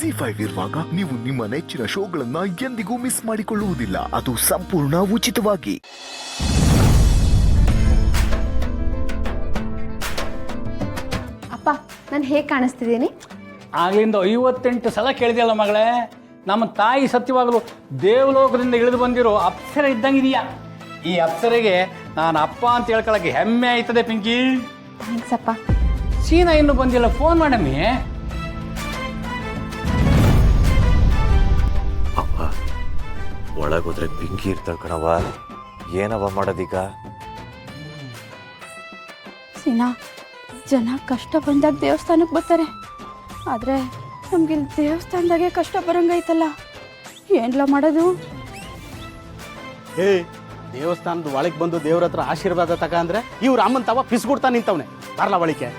ZEE5 ಇರುವಾಗ ನೀವು ನಿಮ್ಮ ನೆಚ್ಚಿನ ಶೋಗಳನ್ನ ಎಂದಿಗೂ ಮಿಸ್ ಮಾಡಿಕೊಳ್ಳುವುದಿಲ್ಲ. ಅದು ಸಂಪೂರ್ಣ ಉಚಿತವಾಗಿ. ಅಪ್ಪ, ನಾನು ಹೇಗೆ ಕಾಣಿಸ್ತಿದ್ದೀನಿ? ಆಗ್ಲಿಂದ 58 ಸಲ ಕೇಳಿದೆಯಲ್ಲ ಮಗಳೇ, ನಮ್ಮ ತಾಯಿ ಸತ್ಯವಾಗಲು ದೇವಲೋಕದಿಂದ ಇಳಿದು ಬಂದಿರೋ ಅಪ್ಸರ ಇದ್ದಂಗಿದೆಯಾ. ಈ ಅಪ್ಸರೆಗೆ ನಾನು ಅಪ್ಪ ಅಂತ ಹೇಳ್ಕೊಳಕ್ಕೆ ಹೆಮ್ಮೆ ಆಯ್ತದೆ ಪಿಂಕಿ. ಥ್ಯಾಂಕ್ಸ್ ಅಪ್ಪ. ಸೀನಾ ಇನ್ನೂ ಬಂದಿಲ್ಲ, ಫೋನ್ ಮಾಡಮ್ಮಿ. ಅಪ್ಪ ಒಳಗೋದ್ರೆ ಪಿಂಕಿ ಇರ್ತಾಳ ಕಣವ, ಏನವ ಮಾಡೋದೀಗ? ಸೀನಾ, ಜನ ಕಷ್ಟ ಬಂದಾಗ ದೇವಸ್ಥಾನಕ್ಕೆ ಬರ್ತಾರೆ, ಆದರೆ ನಮ್ಗಿಲ್ಲಿ ದೇವಸ್ಥಾನದಾಗೆ ಕಷ್ಟ ಬರಂಗೈತಲ್ಲ, ಏನ್ಲ ಮಾಡೋದು? ದೇವಸ್ಥಾನದ ಒಳಗೆ ಬಂದು ದೇವ್ರ ಹತ್ರ ಆಶೀರ್ವಾದ ತಗ ಅಂದ್ರೆ ಇವ್ರ ಅಮ್ಮನ್ ತವ ಪಿಸ್ಕೊಡ್ತಾ ನಿಂತವನೆ. ಬರಲ್ಲ ಒಳಿಕೆ.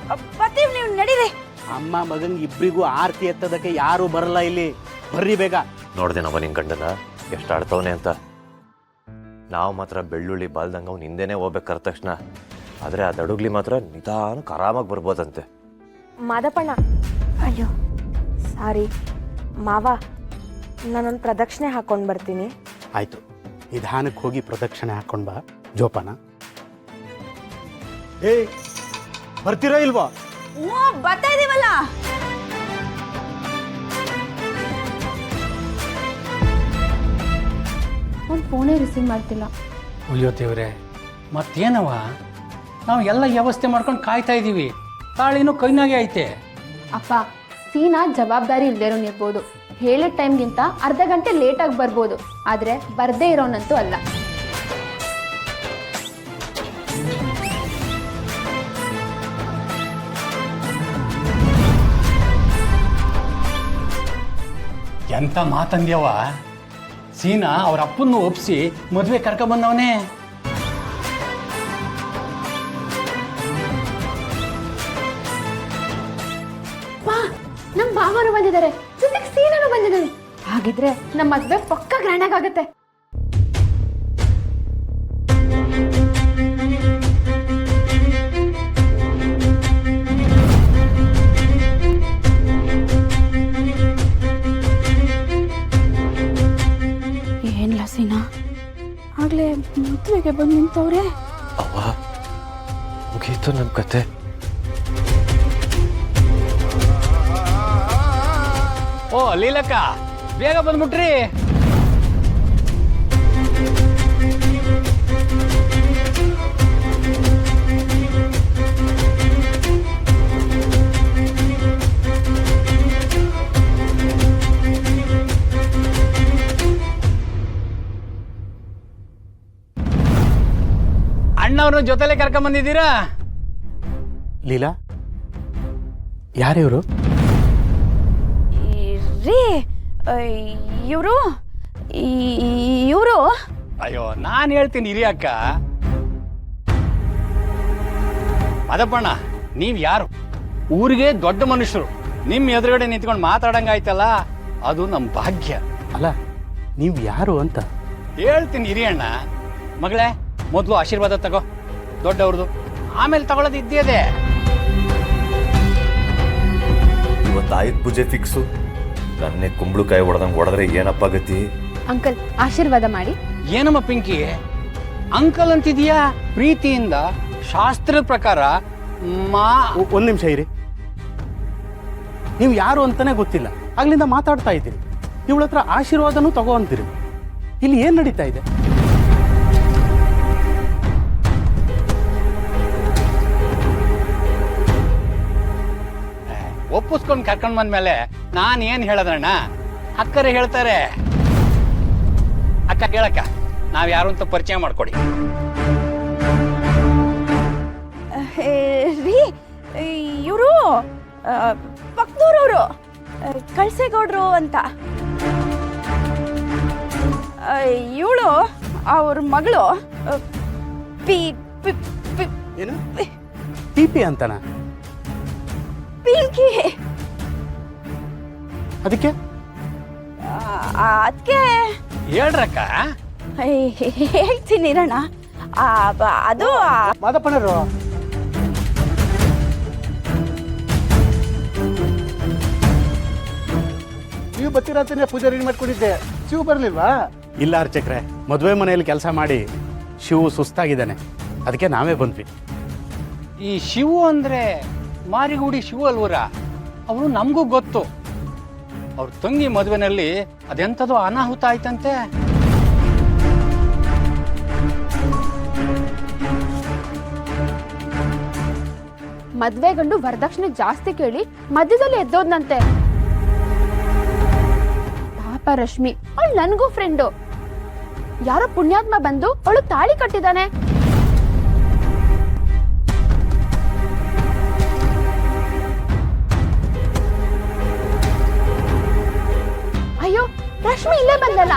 ಬರ್ತೀವಿ, ನೀವು ನಡೀರಿ. ಅಮ್ಮ ಮಗನ್ ಇಬ್ರಿಗೂ ಆರತಿ ಎತ್ತದಕ್ಕೆ ಯಾರು ಬರಲ್ಲ ಇಲ್ಲಿ, ಬರ್ರಿ ಬೇಗ. ನೋಡ್ದೇನವ ನಿನ್ ಗಂಡನ ಎಷ್ಟು ಆಡ್ತವನೆ ಅಂತ. ನಾವು ಮಾತ್ರ ಬೆಳ್ಳುಳ್ಳಿ ಬಾಲ್ದಂಗ ಅವ್ನು ಹಿಂದೆನೇ ಹೋಗ್ಬೇಕಾದ ತಕ್ಷಣ, ಆದರೆ ಆ ದಡುಗ್ಲಿ ಮಾತ್ರ ನಿಧಾನಕ್ಕೆ ಆರಾಮಾಗಿ ಬರ್ಬೋದಂತೆ. ಮಾದಪ್ಪಣ್ಣ, ಅಯ್ಯೋ ಸಾರಿ ಮಾವ, ನಾನೊಂದು ಪ್ರದಕ್ಷಿಣೆ ಹಾಕೊಂಡು ಬರ್ತೀನಿ. ಆಯ್ತು, ನಿಧಾನಕ್ಕೆ ಹೋಗಿ ಪ್ರದಕ್ಷಿಣೆ ಹಾಕೊಂಡ್ ಬಾ. ಜೋಪಾನ. ಬರ್ತೀರಾ ಇಲ್ವಾ? ಬರ್ತಾ ಇದೀವಲ್ಲ. ಅವ್ನು ಫೋನೇ ರಿಸೀವ್ ಮಾಡ್ತಿಲ್ಲ. ಅಯ್ಯೋ ದೇವ್ರೆ, ಮತ್ತೇನವ? ನಾವು ಎಲ್ಲ ವ್ಯವಸ್ಥೆ ಮಾಡ್ಕೊಂಡು ಕಾಯ್ತಾ ಇದ್ದೀವಿ, ತಾಳಿನೂ ಕೈನಾಗೆ ಐತೆ. ಅಪ್ಪ, ಸೀನಾ ಜವಾಬ್ದಾರಿ ಇರ್ಬೋದು, ಹೇಳಿದ ಟೈಮ್ಗಿಂತ ಅರ್ಧ ಗಂಟೆ ಲೇಟಾಗಿ ಬರ್ಬೋದು, ಆದರೆ ಬರದೇ ಇರೋನಂತೂ ಅಲ್ಲ. ಎಂತ ಮಾತಂದ್ಯವ? ಸೀನಾ ಅವ್ರ ಅಪ್ಪನ್ನು ಒಪ್ಸಿ ಮದುವೆ ಕರ್ಕೊಂಬಂದವನೇ. ನಮ್ಮ ಭಾವನು ಬಂದಿದ್ದಾರೆ, ಜೊತೆಗೆ ಸೀನಾನು ಬಂದಿದ್ದಾನೆ. ಹಾಗಿದ್ರೆ ನಮ್ಮ ಮದುವೆ ಪಕ್ಕ ಗ್ರ್ಯಾಂಡ್ ಆಗುತ್ತೆ. ಏನ್ಲ ಸೀನಾ, ಆಗ್ಲೇ ಮದುವೆಗೆ ಬಂದು ನಿಂತವ್ರೆ. ಅವ್ವ, ಮುಗೀತು ನಮ್ಮ ಕತೆ. ಓ ಲೀಲಕ್ಕ, ಬೇಗ ಬಂದ್ಬಿಟ್ರಿ. ಅಣ್ಣವ್ರನ್ನ ಜೊತೆಲೆ ಕರ್ಕೊಂಡ್ ಬಂದಿದ್ದೀರಾ? ಲೀಲಾ, ಯಾರಿವರು? ರೀ, ಇವರು ಅಯ್ಯೋ, ನಾನು ಹೇಳ್ತೀನಿ ಇರಿ ಅಕ್ಕ. ಅದಪ್ಪಣ್ಣ, ನೀವು ಯಾರು? ಊರಿಗೆ ದೊಡ್ಡ ಮನುಷ್ಯರು, ನಿಮ್ಮ ಎದುರುಗಡೆ ನಿಂತ್ಕೊಂಡು ಮಾತಾಡಂಗಾಯ್ತಲ್ಲ, ಅದು ನಮ್ಮ ಭಾಗ್ಯ. ಅಲ್ಲ, ನೀವು ಯಾರು ಅಂತ ಹೇಳ್ತೀನಿ ಇರಿ ಅಣ್ಣ. ಮಗಳೇ, ಮೊದಲು ಆಶೀರ್ವಾದ ತಗೋ ದೊಡ್ಡವ್ರದ್ದು, ಆಮೇಲೆ ತಗೊಳ್ಳೋದು ಇದ್ದೇದೆ. ಇವತ್ತು ಆಯುಧ ಪೂಜೆ ಫಿಕ್ಸು. ನನ್ನೇ ಕುಂಬಳಕಾಯಿ ಹೊಡೆದ್ರೆ ಏನಪ್ಪ ಗತಿ? ಅಂಕಲ್, ಆಶೀರ್ವಾದ ಮಾಡಿ. ಏನಮ್ಮ ಪಿಂಕಿ, ಅಂಕಲ್ ಅಂತಿದೀಯಾ? ಪ್ರೀತಿಯಿಂದ ಶಾಸ್ತ್ರದ ಪ್ರಕಾರ ಒಂದ್ ನಿಮಿಷ ಇರಿ. ನೀವು ಯಾರು ಅಂತಾನೆ ಗೊತ್ತಿಲ್ಲ, ಆಗ್ಲಿಂದ ಮಾತಾಡ್ತಾ ಇದ್ದೀರಿ. ಇವಳ ಹತ್ರ ಆಶೀರ್ವಾದನೂ ತಗೋ ಅಂತೀರಿ. ಇಲ್ಲಿ ಏನ್ ನಡೀತಾ ಇದೆ? ಒಪ್ಪಿಸ್ಕೊಂಡು ಕರ್ಕೊಂಡ್ ಬಂದ್ಮೇಲೆ ನಾನು ಏನ್ ಹೇಳದಣ್ಣ? ಅಕ್ಕರೆ ಹೇಳ್ತಾರೆ. ಅಕ್ಕ ಹೇಳಕ್ಕ, ನಾವ್ ಯಾರು ಅಂತ ಪರಿಚಯ ಮಾಡ್ಕೊಡಿ. ರೀ, ಇವರು ಪಕ್ಕದೂರವರು, ಕಳ್ಸೇಗೌಡ್ರು ಅಂತ. ಇವಳು ಅವ್ರ ಮಗಳು ಏನು ಪಿಪಿ ಅಂತನಾ? ಪಿಂಕಿ. ಅದಕ್ಕೆ ಹೇಳ್ರಕ್ಕ. ಹೇಳ್ತೀನಿ ಇರೋಣ. ಅದು ಮಾದಪ್ಪನರು ನೀವು ಬರ್ತೀರಂತಾನೆ ಪೂಜೆ ರೆಡಿ ಮಾಡ್ಕೊಂಡಿದ್ದೆ. ಶಿವ ಬರಲಿಲ್ವಾ? ಇಲ್ಲ ಅರ್ಚಕ್ರೆ, ಮದುವೆ ಮನೆಯಲ್ಲಿ ಕೆಲಸ ಮಾಡಿ ಶಿವು ಸುಸ್ತಾಗಿದ್ದಾನೆ, ಅದಕ್ಕೆ ನಾವೇ ಬಂದ್ವಿ. ಈ ಶಿವು ಅಂದರೆ ಮಾರಿಗುಡಿ ಶಿವು ಅಲ್ವರ? ಅವನು ನಮಗೂ ಗೊತ್ತು. ಅವ್ರ ತಂಗಿ ಮದುವೆನಲ್ಲಿ ಅದೆಂಥದೋ ಅನಾಹುತ ಆಯ್ತಂತೆ. ಮದ್ವೆ ಗಂಡು ವರದಕ್ಷಿಣೆ ಜಾಸ್ತಿ ಕೇಳಿ ಮಧ್ಯದಲ್ಲಿ ಎದ್ದೋದ್ನಂತೆ. ಪಾಪ ರಶ್ಮಿ, ಅವಳು ನನಗೂ ಫ್ರೆಂಡು. ಯಾರೋ ಪುಣ್ಯಾತ್ಮ ಬಂದು ಅವಳು ತಾಳಿ ಕಟ್ಟಿದ್ದಾನೆ. ಅಯ್ಯೋ, ರಶ್ಮಿ ಇಲ್ಲೇ ಬಂದಲ್ಲ.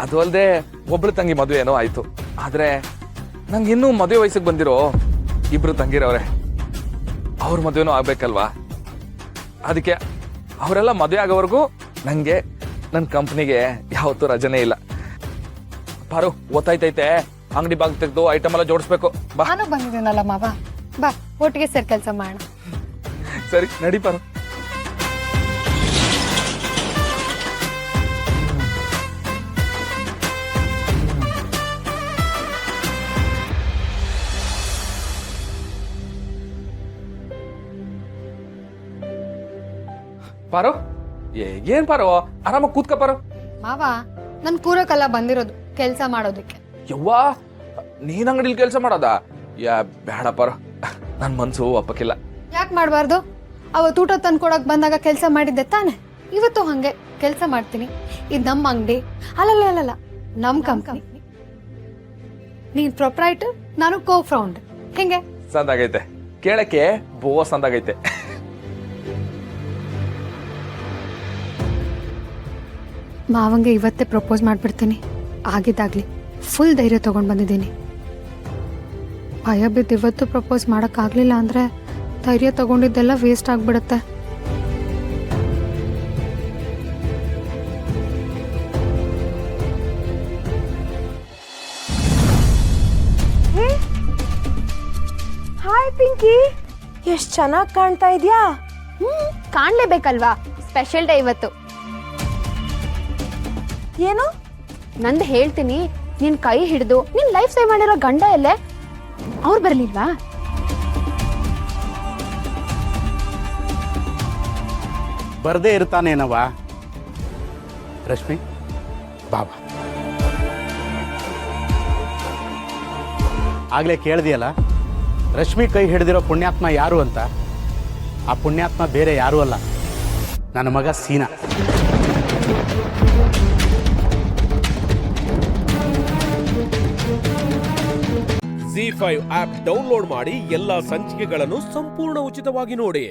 ಅದು ಅಲ್ಲದೆ ಒಬ್ಳು ತಂಗಿ ಮದುವೆ ಏನೋ ಆಯ್ತು. ಆದ್ರೆ ನಂಗೆ ಇನ್ನೂ ಮದುವೆ ವಯಸ್ಸಿಗೆ ಬಂದಿರೋ ಇಬ್ರು ತಂಗಿರವ್ರೆ. ಅವ್ರ ಮದುವೆನೂ ಆಗ್ಬೇಕಲ್ವಾ? ಅದಕ್ಕೆ ಅವರೆಲ್ಲ ಮದುವೆ ಆಗೋವರೆಗೂ ನಂಗೆ ನನ್ನ ಕಂಪ್ನಿಗೆ ಯಾವತ್ತೂ ರಜನೆ ಇಲ್ಲ. ಪಾರು, ಗೊತ್ತಾಯ್ತೈತೆ, ಅಂಗಡಿ ಬಾಗ್ ತೆಗೆದು ಐಟಮ್ ಎಲ್ಲ ಜೋಡಿಸ್ಬೇಕು. ಬಾ. ನಾನು ಬಂದಿದ್ದೀನಲ್ಲ ಮಾವ, ಬಾ ಒಟ್ಟಿಗೆ ಸೇರಿ ಕೆಲಸ ಮಾಡೋಣ. ಸರಿ, ನಡಿ ಪಾರು. ಪಾರು, ಏನ್ ಪಾರು, ಆರಾಮಾಗಿ ಕೂತ್ಕ ಪಾರು. ಮಾವ, ನನ್ ಕೂರಕ್ಕೆಲ್ಲ ಬಂದಿರೋದು ಕೆಲಸ ಮಾಡೋದಕ್ಕೆ. ಯವ್ವಾ, ನೀನ್ ಅಂಗಡಿಲಿ ಕೆಲಸ ಮಾಡೋದಾ? ಬೇಡ ಪಾರು, ನನ್ ಮನ್ಸು ಒಪ್ಪಕ್ಕಿಲ್ಲ. ಯಾಕೆ ಮಾಡಬಾರ್ದು? ಅವತ್ತು ಊಟ ತಂದ್ಕೊಡಕ್ ಬಂದಾಗ ಕೆಲಸ ಮಾಡಿದ್ದೆ ತಾನೆ, ಇವತ್ತು ಹಂಗೆ ಕೆಲಸ ಮಾಡ್ತೀನಿ. ಇದು ನಮ್ಮ ಅಂಗಡಿ ಅಲ್ಲಲ್ಲ, ನಮ್ ಕಂಪ್ನಿ. ನೀನ್ ಪ್ರೊಪ್ರೈಟರ್, ನಾನು ಕೋ ಫೌಂಡರ್. ಹೆಂಗೆ ಸಂದಾಗೈತೆ ಕೇಳಕ್ಕೆ? ಬೋಸ್ ಅಂದಾಗೈತೆ. ಮಾವಂಗೆ ಇವತ್ತೇ ಪ್ರಪೋಸ್ ಮಾಡ್ಬಿಡ್ತೀನಿ. ಆಗಿದ್ದಾಗ್ಲಿ ಫುಲ್ ಧೈರ್ಯ ತಗೊಂಡ್ ಬಂದಿದ್ದೀನಿ. ಭಯ ಬಿದ್ದು ಇವತ್ತು ಪ್ರಪೋಸ್ ಮಾಡೋಕ್ಕಾಗಲಿಲ್ಲ ಅಂದರೆ ಧೈರ್ಯ ತಗೊಂಡಿದ್ದೆಲ್ಲ ವೇಸ್ಟ್ ಆಗಿಬಿಡುತ್ತೆ. ಹಾಯ್ ಪಿಂಕಿ, ಎಷ್ಟು ಚೆನ್ನಾಗಿ ಕಾಣ್ತಾ ಇದೆಯಾ? ಕಾಣ್ಲೇಬೇಕಲ್ವಾ, ಸ್ಪೆಷಲ್ ಡೇ ಇವತ್ತು. ಏನು? ನಂದು ಹೇಳ್ತೀನಿ, ನಿನ್ ಕೈ ಹಿಡಿದು ನಿನ್ ಲೈಫ್ ಸೇವ್ ಮಾಡಿರೋ ಗಂಡ ಎಲ್ಲೇ? ಅವ್ರು ಬರ್ಲಿಲ್ವಾ? ಬರದೇ ಇರ್ತಾನೇನವ? ರಶ್ಮಿ, ಬಾಬಾ, ಆಗ್ಲೇ ಕೇಳ್ದಿಯಲ್ಲ, ರಶ್ಮಿ ಕೈ ಹಿಡಿದಿರೋ ಪುಣ್ಯಾತ್ಮ ಯಾರು ಅಂತ. ಆ ಪುಣ್ಯಾತ್ಮ ಬೇರೆ ಯಾರು ಅಲ್ಲ, ನನ್ನ ಮಗ ಸೀನಾ. ZEE5 ಆಪ್ ಡೌನ್ಲೋಡ್ ಮಾಡಿ ಎಲ್ಲಾ ಸಂಚಿಕೆಗಳನ್ನು ಸಂಪೂರ್ಣ ಉಚಿತವಾಗಿ ನೋಡಿ.